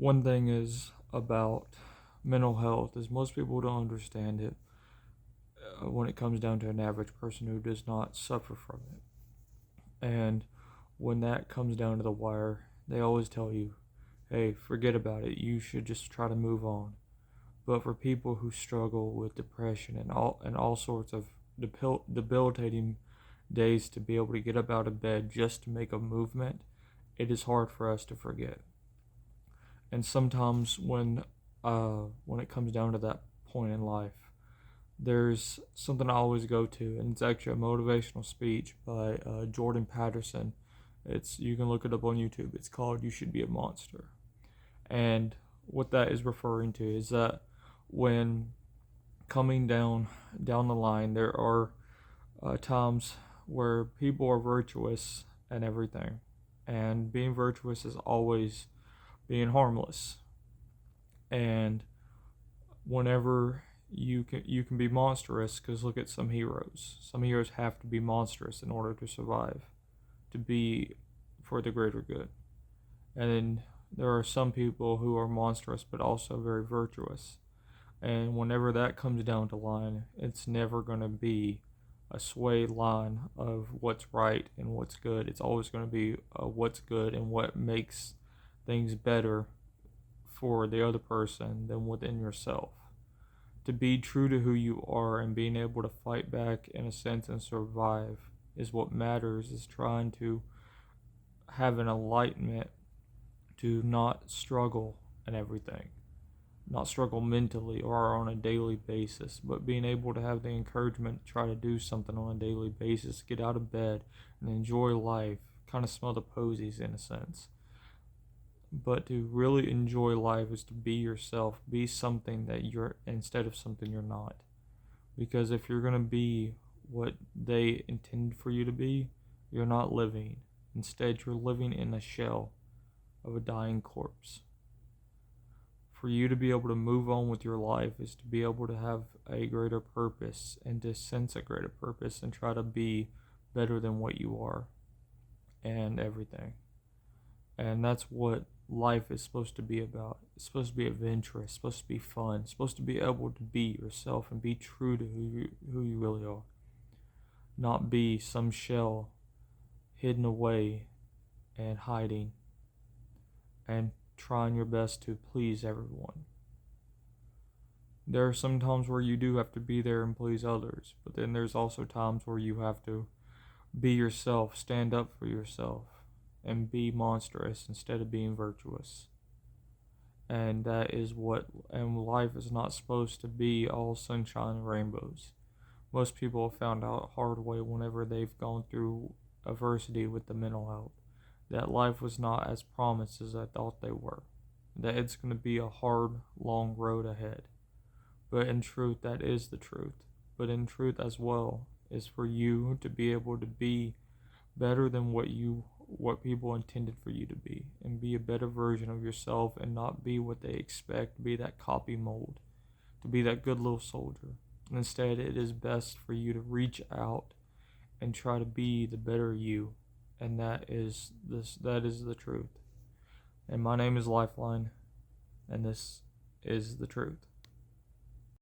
one thing is about mental health is most people don't understand it when it comes down to an average person who does not suffer from it. And when that comes down to the wire, they always tell you, hey, forget about it. You should just try to move on. But for people who struggle with depression and all sorts of debilitating days to be able to get up out of bed just to make a movement, it is hard for us to forget. And sometimes when it comes down to that point in life, there's something I always go to, and it's actually a motivational speech by Jordan Patterson. You can look it up on YouTube. It's called "You Should Be a Monster," and what that is referring to is that when coming down the line, there are times where people are virtuous and everything, and being virtuous is always being harmless. And whenever you can be monstrous, because look at some heroes. Some heroes have to be monstrous in order to survive, to be for the greater good. And then there are some people who are monstrous but also very virtuous. And whenever that comes down to line, it's never going to be a sway line of what's right and what's good. It's always going to be what's good and what makes things better for the other person than within yourself. To be true to who you are and being able to fight back in a sense and survive is what matters, is trying to have an enlightenment to not struggle and everything. Not struggle mentally or on a daily basis, but being able to have the encouragement to try to do something on a daily basis, get out of bed and enjoy life, kind of smell the posies in a sense. But to really enjoy life is to be yourself, be something that you're instead of something you're not. Because if you're going to be what they intended for you to be, you're not living. Instead, you're living in a shell of a dying corpse. For you to be able to move on with your life is to be able to have a greater purpose and to sense a greater purpose and try to be better than what you are and everything. And that's what life is supposed to be about. It's supposed to be adventurous, it's supposed to be fun, it's supposed to be able to be yourself and be true to who you really are. Not be some shell hidden away and hiding and trying your best to please everyone. There are some times where you do have to be there and please others, but then there's also times where you have to be yourself, stand up for yourself, and be monstrous instead of being virtuous. And life is not supposed to be all sunshine and rainbows. Most people have found out hard way whenever they've gone through adversity with the mental health, that life was not as promised as I thought they were. That it's going to be a hard, long road ahead. But in truth, that is the truth. But in truth as well is for you to be able to be better than what people intended for you to be, and be a better version of yourself and not be what they expect, to be that copy mold, to be that good little soldier. Instead, it is best for you to reach out and try to be the better you, and that is the truth. And my name is Lifeline, and this is the truth.